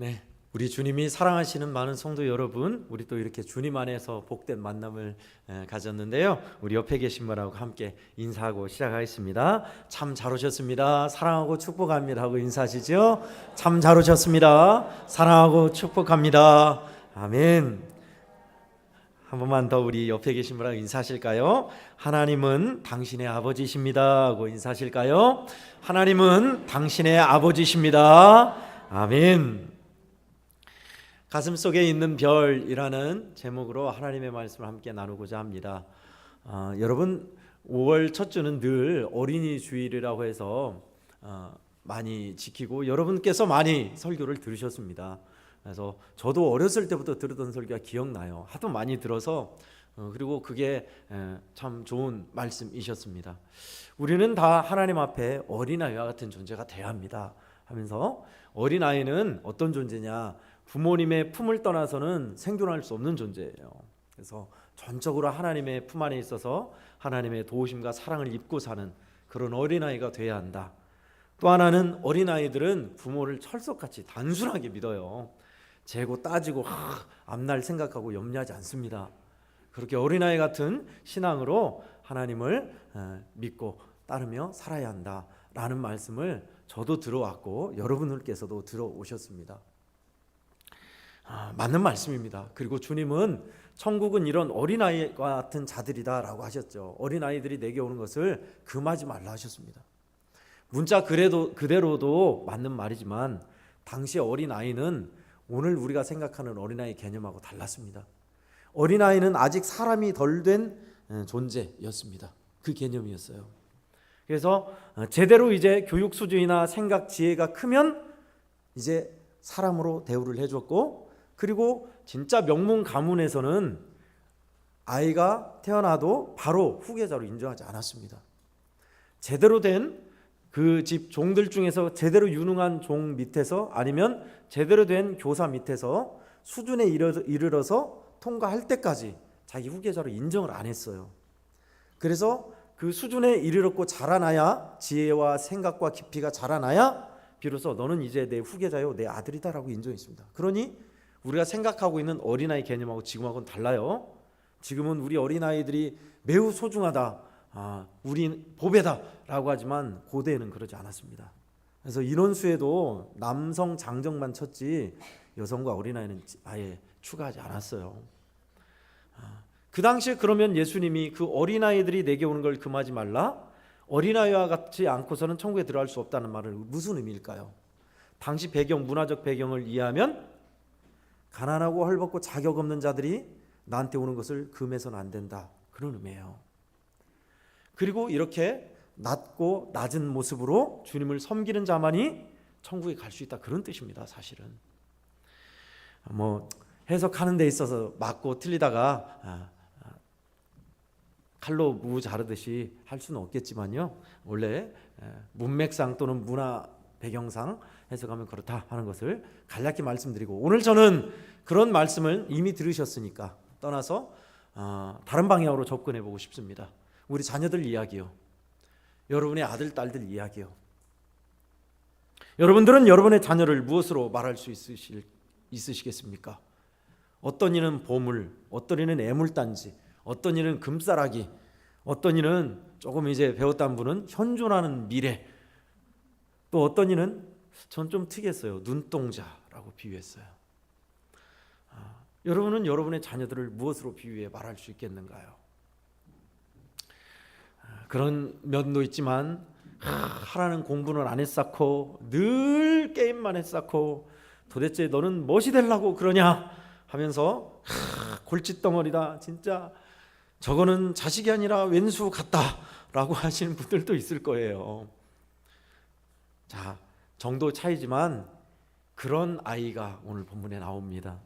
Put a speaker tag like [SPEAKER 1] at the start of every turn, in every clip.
[SPEAKER 1] 네, 우리 주님이 사랑하시는 많은 성도 여러분, 우리 또 이렇게 주님 안에서 복된 만남을 가졌는데요. 우리 옆에 계신 분하고 함께 인사하고 시작하겠습니다. 참 잘 오셨습니다. 사랑하고 축복합니다 하고 인사하시죠. 참 잘 오셨습니다. 사랑하고 축복합니다. 아멘. 한 번만 더 우리 옆에 계신 분하고 인사하실까요? 하나님은 당신의 아버지십니다 하고 인사하실까요? 하나님은 당신의 아버지십니다. 아멘. 가슴속에 있는 별이라는 제목으로 하나님의 말씀을 함께 나누고자 합니다. 여러분 5월 첫 주는 늘 어린이 주일이라고 해서 많이 지키고 여러분께서 많이 설교를 들으셨습니다. 그래서 저도 어렸을 때부터 들었던 설교가 기억나요. 하도 많이 들어서 그리고 그게 참 좋은 말씀이셨습니다. 우리는 다 하나님 앞에 어린아이와 같은 존재가 되어야 합니다 하면서 어린아이는 어떤 존재냐, 부모님의 품을 떠나서는 생존할 수 없는 존재예요. 그래서 전적으로 하나님의 품 안에 있어서 하나님의 도우심과 사랑을 입고 사는 그런 어린아이가 되어야 한다. 또 하나는 어린아이들은 부모를 철석같이 단순하게 믿어요. 재고 따지고 앞날 생각하고 염려하지 않습니다. 그렇게 어린아이 같은 신앙으로 하나님을 믿고 따르며 살아야 한다라는 말씀을 저도 들어왔고 여러분들께서도 들어오셨습니다. 맞는 말씀입니다. 그리고 주님은 천국은 이런 어린아이와 같은 자들이다라고 하셨죠. 어린아이들이 내게 오는 것을 금하지 말라 하셨습니다. 문자 그대로도 맞는 말이지만 당시 어린아이는 오늘 우리가 생각하는 어린아이 개념하고 달랐습니다. 어린아이는 아직 사람이 덜 된 존재였습니다. 그 개념이었어요. 그래서 제대로 이제 교육 수준이나 생각 지혜가 크면 이제 사람으로 대우를 해줬고, 그리고 진짜 명문 가문에서는 아이가 태어나도 바로 후계자로 인정하지 않았습니다. 제대로 된 그 집 종들 중에서 제대로 유능한 종 밑에서 아니면 제대로 된 교사 밑에서 수준에 이르러서 통과할 때까지 자기 후계자로 인정을 안 했어요. 그래서 그 수준에 이르렀고 자라나야, 지혜와 생각과 깊이가 자라나야 비로소 너는 이제 내 후계자요, 내 아들이다라고 인정했습니다. 그러니 우리가 생각하고 있는 어린아이 개념하고 지금하고는 달라요. 지금은 우리 어린아이들이 매우 소중하다, 우리 보배다라고 하지만 고대에는 그러지 않았습니다. 그래서 인원수에도 남성 장정만 쳤지 여성과 어린아이는 아예 추가하지 않았어요. 그 당시에 그러면 예수님이 그 어린아이들이 내게 오는 걸 금하지 말라, 어린아이와 같지 않고서는 천국에 들어갈 수 없다는 말은 무슨 의미일까요? 당시 배경, 문화적 배경을 이해하면 가난하고 헐벗고 자격 없는 자들이 나한테 오는 것을 금해서는 안 된다, 그런 의미예요. 그리고 이렇게 낮고 낮은 모습으로 주님을 섬기는 자만이 천국에 갈 수 있다, 그런 뜻입니다. 사실은 뭐 해석하는 데 있어서 맞고 틀리다가 칼로 무 자르듯이 할 수는 없겠지만요, 원래 문맥상 또는 문화 배경상 해석하면 그렇다 하는 것을 간략히 말씀드리고, 오늘 저는 그런 말씀을 이미 들으셨으니까 떠나서 다른 방향으로 접근해 보고 싶습니다. 우리 자녀들 이야기요, 여러분의 아들 딸들 이야기요. 여러분들은 여러분의 자녀를 무엇으로 말할 수 있으시겠습니까? 어떤 이는 보물, 어떤 이는 애물단지, 어떤 이는 금싸라기, 어떤 이는 조금 이제 배웠다는 분은 현존하는 미래, 또 어떤 이는 전 좀 특이했어요. 눈동자라고 비유했어요. 여러분은 여러분의 자녀들을 무엇으로 비유해 말할 수 있겠는가요? 그런 면도 있지만 하라는 공부는 안 했었고 늘 게임만 했었고 도대체 너는 무엇이 되려고 그러냐 하면서 골칫덩어리다, 진짜 저거는 자식이 아니라 왼수 같다라고 하시는 분들도 있을 거예요. 자, 정도 차이지만 그런 아이가 오늘 본문에 나옵니다.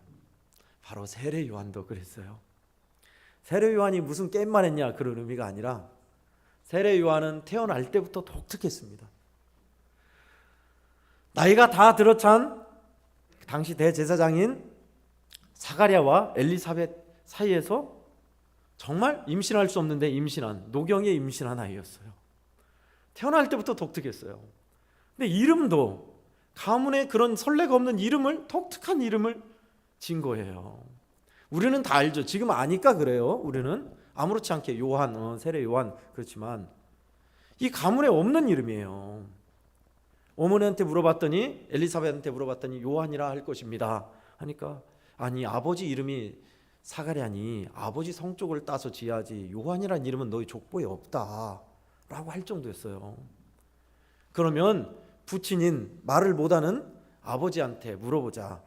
[SPEAKER 1] 바로 세례 요한도 그랬어요. 세례 요한이 무슨 게임만 했냐 그런 의미가 아니라 세례 요한은 태어날 때부터 독특했습니다. 나이가 다 들어찬 당시 대제사장인 사가랴와 엘리사벳 사이에서 정말 임신할 수 없는데 임신한, 노경에 임신한 아이였어요. 태어날 때부터 독특했어요. 근데 이름도 가문에 그런 선례가 없는 이름을, 독특한 이름을 진 거예요. 우리는 다 알죠. 지금 아니까 그래요. 우리는 아무렇지 않게 요한, 세례 요한, 그렇지만 이 가문에 없는 이름이에요. 어머니한테 물어봤더니, 엘리사벳한테 물어봤더니 요한이라 할 것입니다 하니까, 아니 아버지 이름이 사가랴니 아버지 성쪽을 따서 지어야지, 요한이라는 이름은 너희 족보에 없다 라고 할 정도였어요. 그러면 부친인 말을 못하는 아버지한테 물어보자.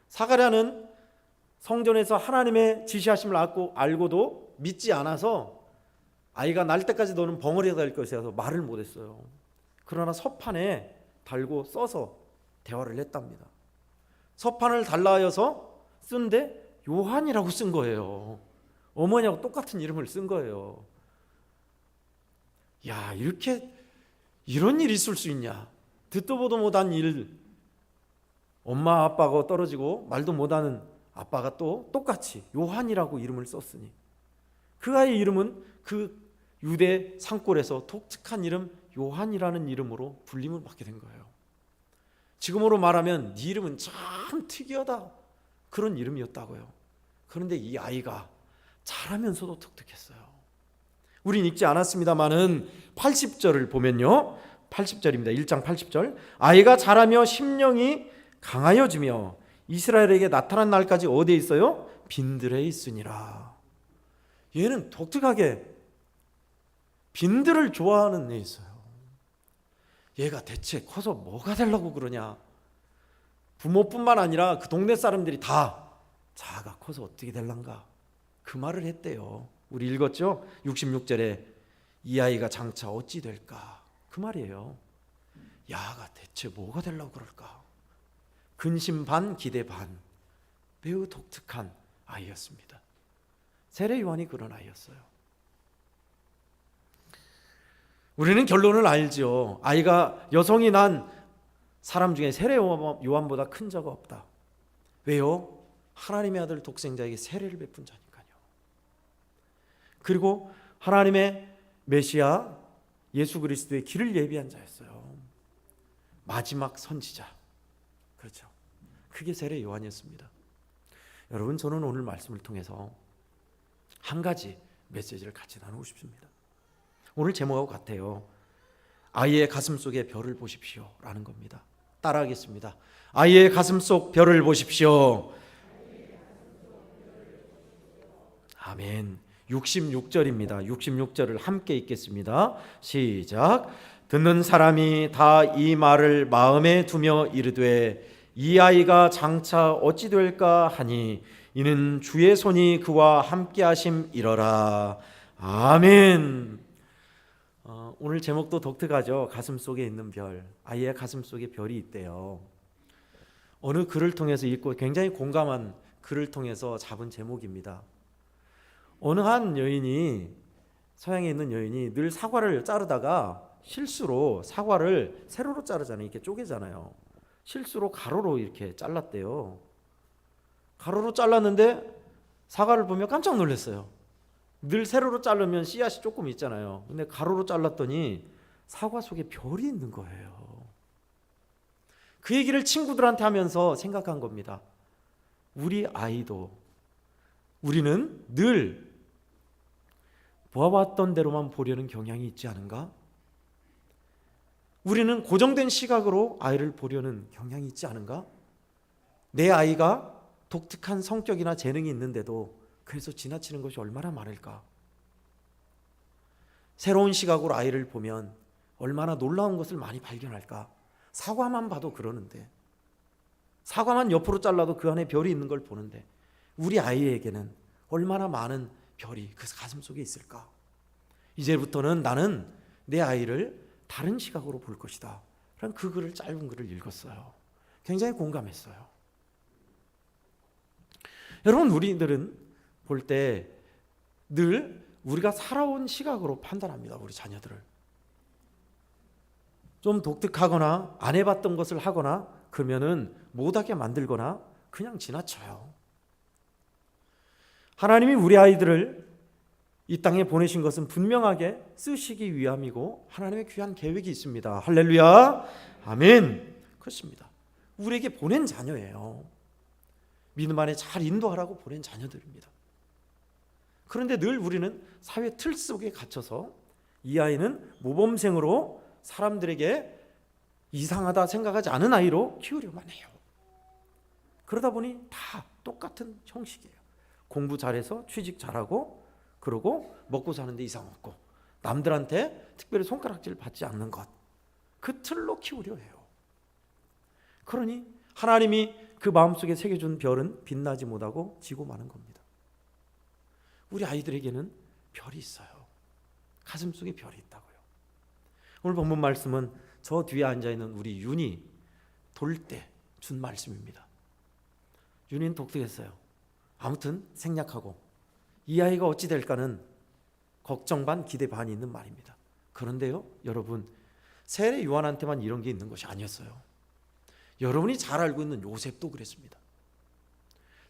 [SPEAKER 1] 사가랴는 성전에서 하나님의 지시하심을 알고도 믿지 않아서 아이가 날 때까지 너는 벙어리가 될 것이라서 말을 못했어요. 그러나 서판에 달고 써서 대화를 했답니다. 서판을 달라여서 쓴데 요한이라고 쓴 거예요. 어머니하고 똑같은 이름을 쓴 거예요. 야, 이런 일이 있을 수 있냐? 듣도 보도 못한 일, 엄마 아빠가 떨어지고 말도 못하는 아빠가 또 똑같이 요한이라고 이름을 썼으니, 그 아이의 이름은 그 유대 산골에서 독특한 이름 요한이라는 이름으로 불림을 받게 된 거예요. 지금으로 말하면 네 이름은 참 특이하다, 그런 이름이었다고요. 그런데 이 아이가 자라면서도 독특했어요. 우린 읽지 않았습니다마는 80절을 보면요, 80절입니다. 1장 80절. 아이가 자라며 심령이 강하여지며 이스라엘에게 나타난 날까지 어디에 있어요? 빈들에 있으니라. 얘는 독특하게 빈들을 좋아하는 애 있어요. 얘가 대체 커서 뭐가 되려고 그러냐? 부모뿐만 아니라 그 동네 사람들이 다 자가 커서 어떻게 될란가? 그 말을 했대요. 우리 읽었죠? 66절에 이 아이가 장차 어찌 될까? 그 말이에요. 야가 대체 뭐가 되려고 그럴까? 근심 반 기대 반, 매우 독특한 아이였습니다. 세례 요한이 그런 아이였어요. 우리는 결론을 알죠. 아이가 여성이 난 사람 중에 세례 요한보다 큰 자가 없다. 왜요? 하나님의 아들 독생자에게 세례를 베푼 자니까요. 그리고 하나님의 메시아 예수 그리스도의 길을 예비한 자였어요. 마지막 선지자. 그렇죠. 그게 세례 요한이었습니다. 여러분, 저는 오늘 말씀을 통해서 한 가지 메시지를 같이 나누고 싶습니다. 오늘 제목하고 같아요. 아이의 가슴 속에 별을 보십시오 라는 겁니다. 따라하겠습니다. 아이의 가슴 속 별을 보십시오. 아멘. 66절입니다. 66절을 함께 읽겠습니다. 시작. 듣는 사람이 다 이 말을 마음에 두며 이르되 이 아이가 장차 어찌 될까 하니 이는 주의 손이 그와 함께 하심이러라. 아멘. 오늘 제목도 독특하죠. 가슴 속에 있는 별. 아이의 가슴 속에 별이 있대요. 어느 글을 통해서 읽고 굉장히 공감한 글을 통해서 잡은 제목입니다. 어느 한 여인이, 서양에 있는 여인이 늘 사과를 자르다가 실수로 사과를 세로로 자르잖아요. 이렇게 쪼개잖아요. 실수로 가로로 이렇게 잘랐대요. 가로로 잘랐는데 사과를 보며 깜짝 놀랐어요. 늘 세로로 자르면 씨앗이 조금 있잖아요. 근데 가로로 잘랐더니 사과 속에 별이 있는 거예요. 그 얘기를 친구들한테 하면서 생각한 겁니다. 우리 아이도, 우리는 늘 보아왔던 대로만 보려는 경향이 있지 않은가? 우리는 고정된 시각으로 아이를 보려는 경향이 있지 않은가? 내 아이가 독특한 성격이나 재능이 있는데도 그래서 지나치는 것이 얼마나 많을까? 새로운 시각으로 아이를 보면 얼마나 놀라운 것을 많이 발견할까? 사과만 봐도 그러는데, 사과만 옆으로 잘라도 그 안에 별이 있는 걸 보는데, 우리 아이에게는 얼마나 많은 별이 그 가슴 속에 있을까? 이제부터는 나는 내 아이를 다른 시각으로 볼 것이다. 그런 그 글을, 짧은 글을 읽었어요. 굉장히 공감했어요. 여러분, 우리들은 볼 때 늘 우리가 살아온 시각으로 판단합니다. 우리 자녀들을 좀 독특하거나 안 해봤던 것을 하거나 그러면은 못하게 만들거나 그냥 지나쳐요. 하나님이 우리 아이들을 이 땅에 보내신 것은 분명하게 쓰시기 위함이고 하나님의 귀한 계획이 있습니다. 할렐루야, 아멘. 그렇습니다. 우리에게 보낸 자녀예요. 믿음 안에 잘 인도하라고 보낸 자녀들입니다. 그런데 늘 우리는 사회 틀 속에 갇혀서 이 아이는 모범생으로 사람들에게 이상하다 생각하지 않은 아이로 키우려만 해요. 그러다 보니 다 똑같은 형식이에요. 공부 잘해서 취직 잘하고, 그러고 먹고 사는데 이상 없고, 남들한테 특별히 손가락질 받지 않는 것, 그 틀로 키우려 해요. 그러니 하나님이 그 마음속에 새겨준 별은 빛나지 못하고 지고 마는 겁니다. 우리 아이들에게는 별이 있어요. 가슴속에 별이 있다고요. 오늘 본문 말씀은 저 뒤에 앉아있는 우리 윤이 돌 때 준 말씀입니다. 윤이는 독특했어요. 아무튼 생략하고 이 아이가 어찌 될까는 걱정 반 기대 반이 있는 말입니다. 그런데요, 여러분, 세례 요한한테만 이런 게 있는 것이 아니었어요. 여러분이 잘 알고 있는 요셉도 그랬습니다.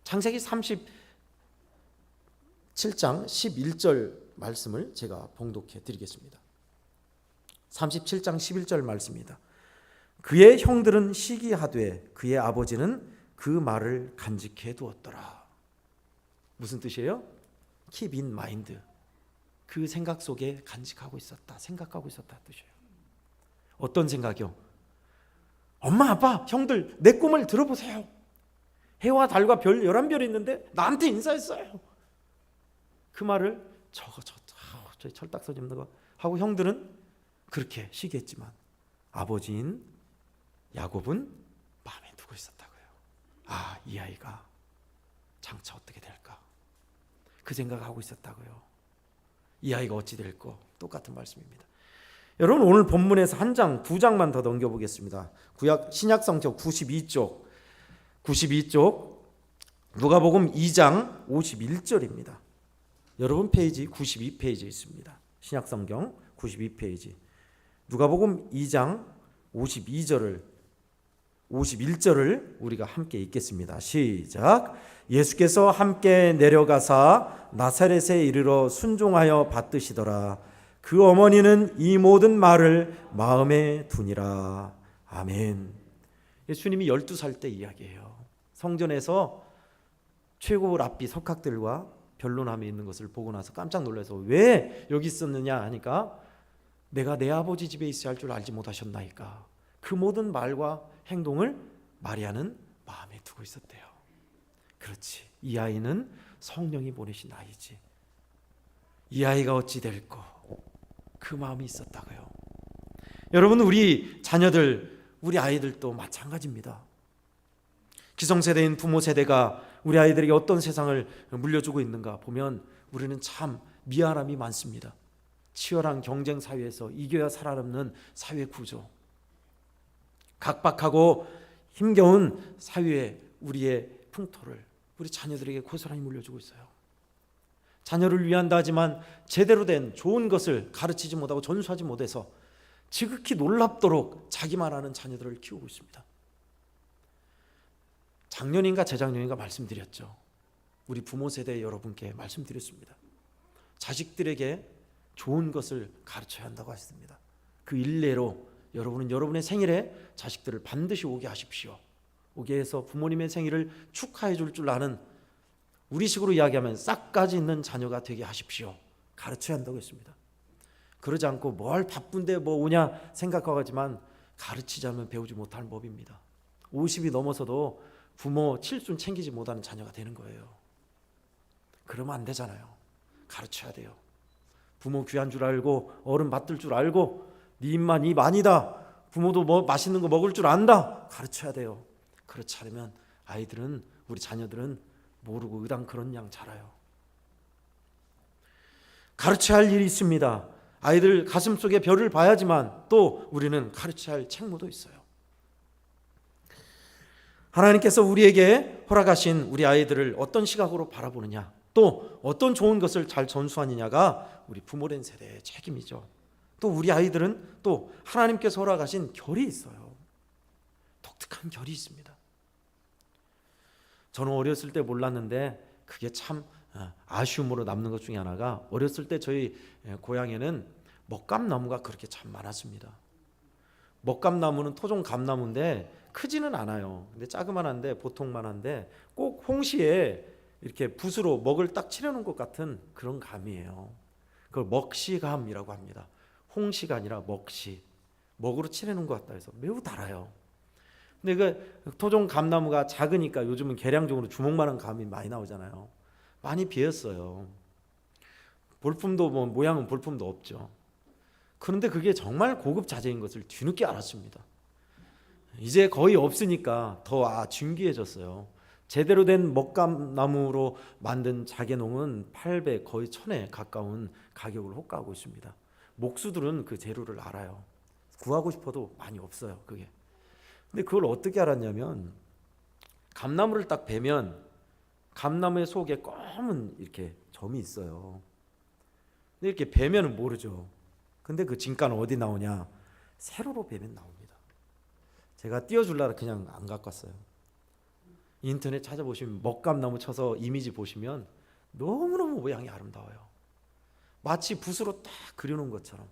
[SPEAKER 1] 창세기 37장 11절 말씀을 제가 봉독해 드리겠습니다. 37장 11절 말씀입니다. 그의 형들은 시기하되 그의 아버지는 그 말을 간직해 두었더라. 무슨 뜻이에요? Keep in mind. 그 생각 속에 간직하고 있었다, 생각하고 있었다 뜻이에요. 어떤 생각이요? 엄마, 아빠, 형들, 내 꿈을 들어보세요. 해와 달과 별 11별이 있는데 나한테 인사했어요. 그 말을 저 철딱서 집는 거 하고 형들은 그렇게 시기했지만 아버지인 야곱은 마음에 두고 있었다고요. 아, 이 아이가 장차 어떻게 될까? 그 생각하고 있었다고요. 이 아이가 어찌 될까? 똑같은 말씀입니다. 여러분, 오늘 본문에서 한 장, 두 장만 더 넘겨보겠습니다. 구약 신약성경 92쪽 누가복음 2장 51절입니다. 여러분 페이지 92페이지에 있습니다. 신약성경 92페이지 누가복음 2장 51절을 우리가 함께 읽겠습니다. 시작. 예수께서 함께 내려가사 나사렛에 이르러 순종하여 받드시더라. 그 어머니는 이 모든 말을 마음에 두니라. 아멘. 예수님이 12살 때 이야기예요. 성전에서 최고 랍비 석학들과 변론함에 있는 것을 보고 나서 깜짝 놀라서 왜 여기 있었느냐 하니까 내가 내 아버지 집에 있어야 할 줄 알지 못하셨나이까. 그 모든 말과 행동을 마리아는 마음에 두고 있었대요. 그렇지, 이 아이는 성령이 보내신 아이지. 이 아이가 어찌 될꼬, 그 마음이 있었다고요. 여러분, 우리 자녀들, 우리 아이들도 마찬가지입니다. 기성세대인 부모 세대가 우리 아이들에게 어떤 세상을 물려주고 있는가 보면 우리는 참 미안함이 많습니다. 치열한 경쟁 사회에서 이겨야 살아남는 사회 구조, 각박하고 힘겨운 사회의 우리의 풍토를 우리 자녀들에게 고스란히 물려주고 있어요. 자녀를 위한다 하지만 제대로 된 좋은 것을 가르치지 못하고 전수하지 못해서 지극히 놀랍도록 자기만 아는 자녀들을 키우고 있습니다. 작년인가 재작년인가 말씀드렸죠. 우리 부모 세대 여러분께 말씀드렸습니다. 자식들에게 좋은 것을 가르쳐야 한다고 하셨습니다. 그 일례로 여러분은 여러분의 생일에 자식들을 반드시 오게 하십시오. 오게 해서 부모님의 생일을 축하해 줄 아는, 우리식으로 이야기하면 싹까지 있는 자녀가 되게 하십시오. 가르쳐야 한다고 했습니다. 그러지 않고 뭘 바쁜데 뭐 오냐 생각하고 하지만 가르치지 않으면 배우지 못하는 법입니다. 50이 넘어서도 부모 칠순 챙기지 못하는 자녀가 되는 거예요. 그러면 안 되잖아요. 가르쳐야 돼요. 부모 귀한 줄 알고 어른 받들 줄 알고 네 입만 입 아니다. 부모도 뭐 맛있는 거 먹을 줄 안다. 가르쳐야 돼요. 그렇지 않으면 아이들은, 우리 자녀들은 모르고 의당 그런 양 자라요. 가르쳐야 할 일이 있습니다. 아이들 가슴속에 별을 봐야지만 또 우리는 가르쳐야 할 책무도 있어요. 하나님께서 우리에게 허락하신 우리 아이들을 어떤 시각으로 바라보느냐, 또 어떤 좋은 것을 잘 전수하느냐가 우리 부모된 세대의 책임이죠. 또 우리 아이들은 또 하나님께서 허락하신 결이 있어요. 독특한 결이 있습니다. 저는 어렸을 때 몰랐는데 그게 참 아쉬움으로 남는 것 중에 하나가, 어렸을 때 저희 고향에는 먹감나무가 그렇게 참 많았습니다. 먹감나무는 토종 감나무인데 크지는 않아요. 근데 자그만한데 보통만한데 꼭 홍시에 이렇게 붓으로 먹을 딱 칠해놓은 것 같은 그런 감이에요. 그걸 먹시감이라고 합니다. 홍시가 아니라 먹시. 먹으로 칠해놓은 것 같다 해서 매우 달아요. 근데 그 토종 감나무가 작으니까 요즘은 계량적으로 주먹만한 감이 많이 나오잖아요. 많이 비었어요. 볼품도 뭐 모양은 볼품도 없죠. 그런데 그게 정말 고급 자재인 것을 뒤늦게 알았습니다. 이제 거의 없으니까 더 진귀해졌어요. 제대로 된 먹감나무로 만든 자개농은 800 거의 1000에 가까운 가격을 호가하고 있습니다. 목수들은 그 재료를 알아요. 구하고 싶어도 많이 없어요. 그게. 근데 그걸 어떻게 알았냐면 감나무를 딱 베면 감나무의 속에 검은 이렇게 점이 있어요. 근데 이렇게 베면은 모르죠. 근데 그 진가는 어디 나오냐? 세로로 베면 나옵니다. 제가 띄워주려고 그냥 안 갖고 왔어요. 인터넷 찾아보시면 먹감나무 쳐서 이미지 보시면 너무너무 모양이 아름다워요. 마치 붓으로 딱 그려놓은 것처럼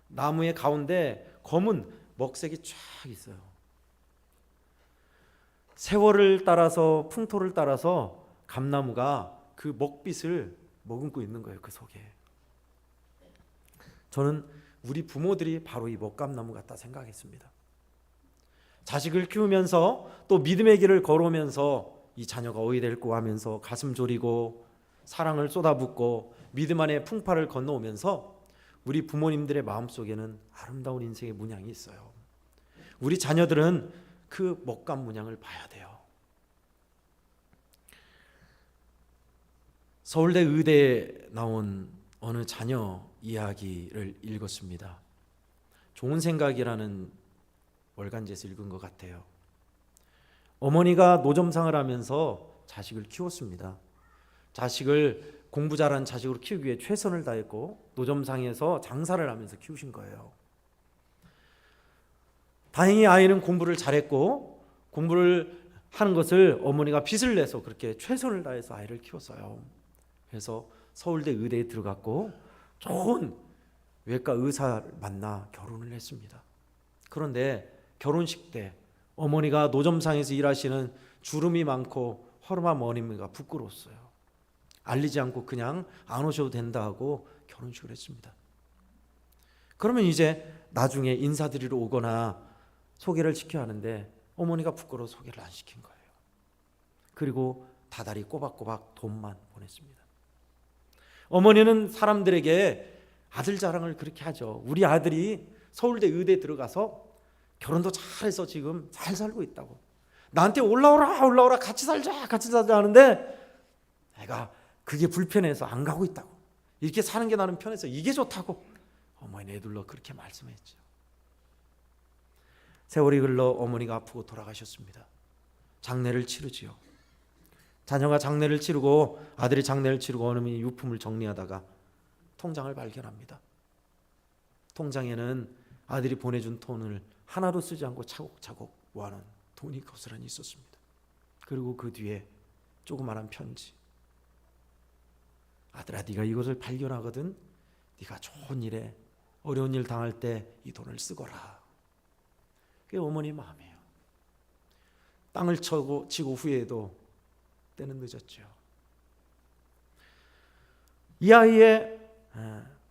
[SPEAKER 1] 나무의 가운데 검은 먹색이 쫙 있어요. 세월을 따라서 풍토를 따라서 감나무가 그 먹빛을 머금고 있는 거예요. 그 속에. 저는 우리 부모들이 바로 이 먹감나무 같다 생각했습니다. 자식을 키우면서 또 믿음의 길을 걸어오면서 이 자녀가 어이 될고 하면서 가슴 졸이고 사랑을 쏟아붓고 믿음 안에 풍파를 건너오면서 우리 부모님들의 마음속에는 아름다운 인생의 문양이 있어요. 우리 자녀들은 그 먹감 문양을 봐야 돼요. 서울대 의대에 나온 어느 자녀 이야기를 읽었습니다. 좋은 생각이라는 월간지에서 읽은 것 같아요. 어머니가 노점상을 하면서 자식을 키웠습니다. 자식을 공부 잘하는 자식으로 키우기 위해 최선을 다했고 노점상에서 장사를 하면서 키우신 거예요. 다행히 아이는 공부를 잘했고 공부를 하는 것을 어머니가 빚을 내서 그렇게 최선을 다해서 아이를 키웠어요. 그래서 서울대 의대에 들어갔고 좋은 외과 의사를 만나 결혼을 했습니다. 그런데 결혼식 때 어머니가 노점상에서 일하시는 주름이 많고 허름한 어머니가 부끄러웠어요. 알리지 않고 그냥 안 오셔도 된다 하고 결혼식을 했습니다. 그러면 이제 나중에 인사드리러 오거나 소개를 시켜야 하는데 어머니가 부끄러워 소개를 안 시킨 거예요. 그리고 다달이 꼬박꼬박 돈만 보냈습니다. 어머니는 사람들에게 아들 자랑을 그렇게 하죠. 우리 아들이 서울대 의대에 들어가서 결혼도 잘해서 지금 잘 살고 있다고. 나한테 올라오라 같이 살자 하는데 내가 그게 불편해서 안 가고 있다고. 이렇게 사는 게 나는 편해서 이게 좋다고 어머니 애둘러 그렇게 말씀했죠. 세월이 흘러 어머니가 아프고 돌아가셨습니다. 장례를 치르지요. 자녀가 장례를 치르고 아들이 장례를 치르고 어머니 유품을 정리하다가 통장을 발견합니다. 통장에는 아들이 보내준 돈을 하나도 쓰지 않고 차곡차곡 모아놓은 돈이 고스란히 있었습니다. 그리고 그 뒤에 조그마한 편지. 아들아, 네가 이것을 발견하거든 네가 좋은 일에 어려운 일 당할 때 이 돈을 쓰거라. 그게 어머니 마음이에요. 땅을 치고 후회해도 때는 늦었죠. 이 아이의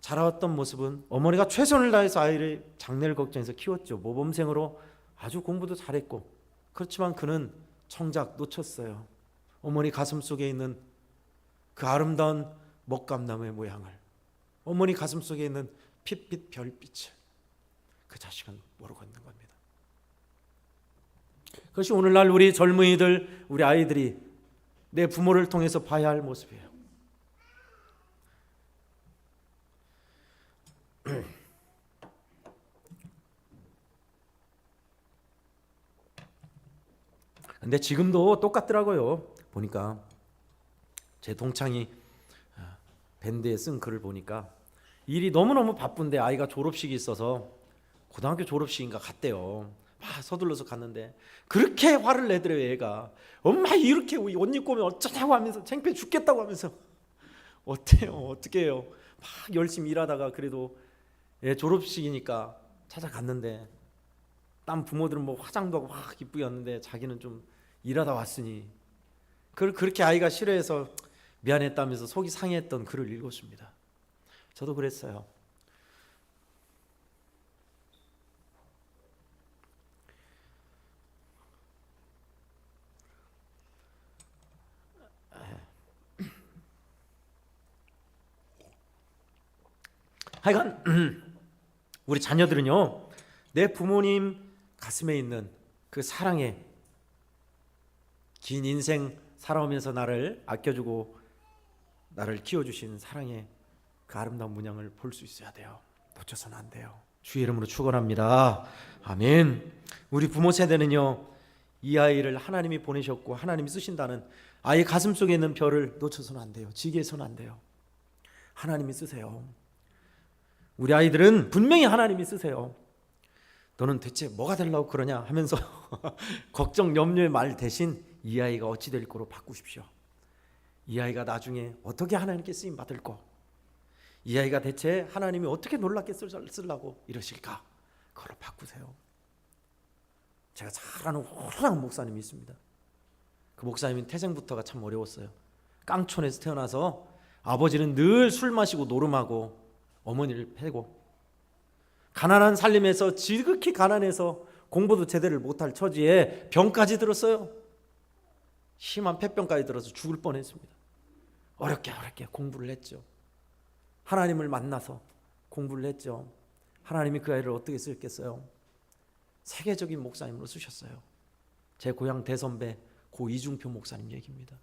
[SPEAKER 1] 자라왔던 모습은 어머니가 최선을 다해서 아이를 장래를 걱정해서 키웠죠. 모범생으로 아주 공부도 잘했고 그렇지만 그는 정작 놓쳤어요. 어머니 가슴 속에 있는 그 아름다운 먹감나무의 모양을, 어머니 가슴 속에 있는 핏빛 별빛을 그 자식은 모르고 있는 겁니다. 그것이 오늘날 우리 젊은이들, 우리 아이들이 내 부모를 통해서 봐야 할 모습이에요. 근데 지금도 똑같더라고요. 보니까 제 동창이 밴드에 쓴 글을 보니까 일이 너무너무 바쁜데 아이가 졸업식이 있어서 고등학교 졸업식인가 갔대요. 막 서둘러서 갔는데 그렇게 화를 내더래요. 얘가 엄마 이렇게 옷 입고 오면 어쩌냐고 하면서 창피해 죽겠다고 하면서 어때요? 어떻게 해요? 막 열심히 일하다가 그래도 졸업식이니까 찾아갔는데 딴 부모들은 뭐 화장도 하고 막 이쁘게 왔는데 자기는 좀 일하다 왔으니 그걸 그렇게 아이가 싫어해서 미안했다면서 속이 상했던 글을 읽었습니다. 저도 그랬어요. 하여간 우리 자녀들은요, 내 부모님 가슴에 있는 그 사랑에, 긴 인생 살아오면서 나를 아껴주고 나를 키워주신 사랑의 그 아름다운 문양을 볼 수 있어야 돼요. 놓쳐서는 안 돼요. 주의 이름으로 축원합니다. 아멘. 우리 부모 세대는요, 이 아이를 하나님이 보내셨고 하나님이 쓰신다는 아이 가슴 속에 있는 별을 놓쳐서는 안 돼요. 지게해서는 안 돼요. 하나님이 쓰세요. 우리 아이들은 분명히 하나님이 쓰세요. 너는 대체 뭐가 되려고 그러냐 하면서 걱정 염려의 말 대신 이 아이가 어찌 될 거로 바꾸십시오. 이 아이가 나중에 어떻게 하나님께 쓰임 받을 거, 이 아이가 대체 하나님이 어떻게 놀랍게 쓰려고 이러실까, 그걸로 바꾸세요. 제가 잘 아는 훌륭한 목사님이 있습니다. 그 목사님은 태생부터가 참 어려웠어요. 깡촌에서 태어나서 아버지는 늘 술 마시고 노름하고 어머니를 패고 가난한 살림에서 지극히 가난해서 공부도 제대로 못할 처지에 병까지 들었어요. 심한 폐병까지 들어서 죽을 뻔했습니다. 어렵게 공부를 했죠. 하나님을 만나서 공부를 했죠. 하나님이 그 아이를 어떻게 쓰셨겠어요? 세계적인 목사님으로 쓰셨어요. 제 고향 대선배 고 이중표 목사님 얘기입니다.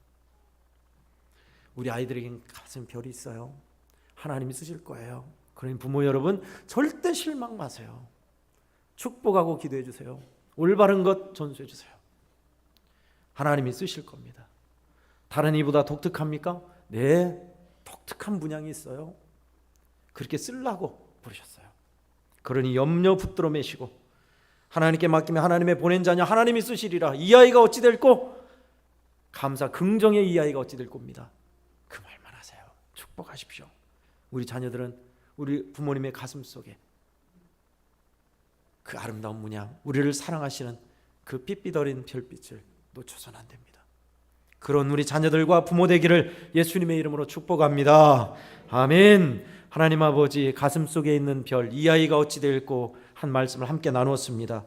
[SPEAKER 1] 우리 아이들에겐 가슴 별이 있어요. 하나님이 쓰실 거예요. 그러니 부모 여러분 절대 실망 마세요. 축복하고 기도해 주세요. 올바른 것 전수해 주세요. 하나님이 쓰실 겁니다. 다른 이보다 독특합니까? 네, 독특한 분양이 있어요. 그렇게 쓰려고 부르셨어요. 그러니 염려 붙들어 매시고 하나님께 맡기면 하나님의 보낸 자녀 하나님이 쓰시리라. 이 아이가 어찌 될꼬? 감사 긍정의 이 아이가 어찌 될 겁니다. 그 말만 하세요. 축복하십시오. 우리 자녀들은 우리 부모님의 가슴 속에 그 아름다운 문양, 우리를 사랑하시는 그 핏빛 어린 별빛을 놓쳐서는 안 됩니다. 그런 우리 자녀들과 부모 되기를 예수님의 이름으로 축복합니다. 아멘. 하나님 아버지 가슴 속에 있는 별, 이 아이가 어찌 될꼬 한 말씀을 함께 나누었습니다.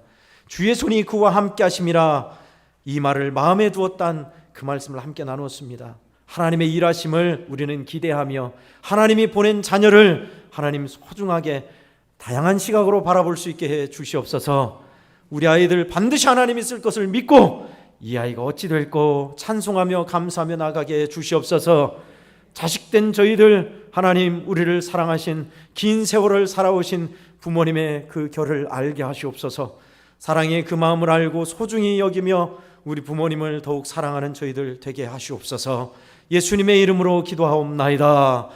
[SPEAKER 1] 주의 손이 그와 함께 하심이라, 이 말을 마음에 두었단 그 말씀을 함께 나누었습니다. 하나님의 일하심을 우리는 기대하며 하나님이 보낸 자녀를 하나님 소중하게 다양한 시각으로 바라볼 수 있게 해 주시옵소서. 우리 아이들 반드시 하나님이 쓸 것을 믿고 이 아이가 어찌 될꼬 찬송하며 감사하며 나가게 해 주시옵소서. 자식된 저희들 하나님 우리를 사랑하신 긴 세월을 살아오신 부모님의 그 결을 알게 하시옵소서. 사랑의 그 마음을 알고 소중히 여기며 우리 부모님을 더욱 사랑하는 저희들 되게 하시옵소서. 예수님의 이름으로 기도하옵나이다.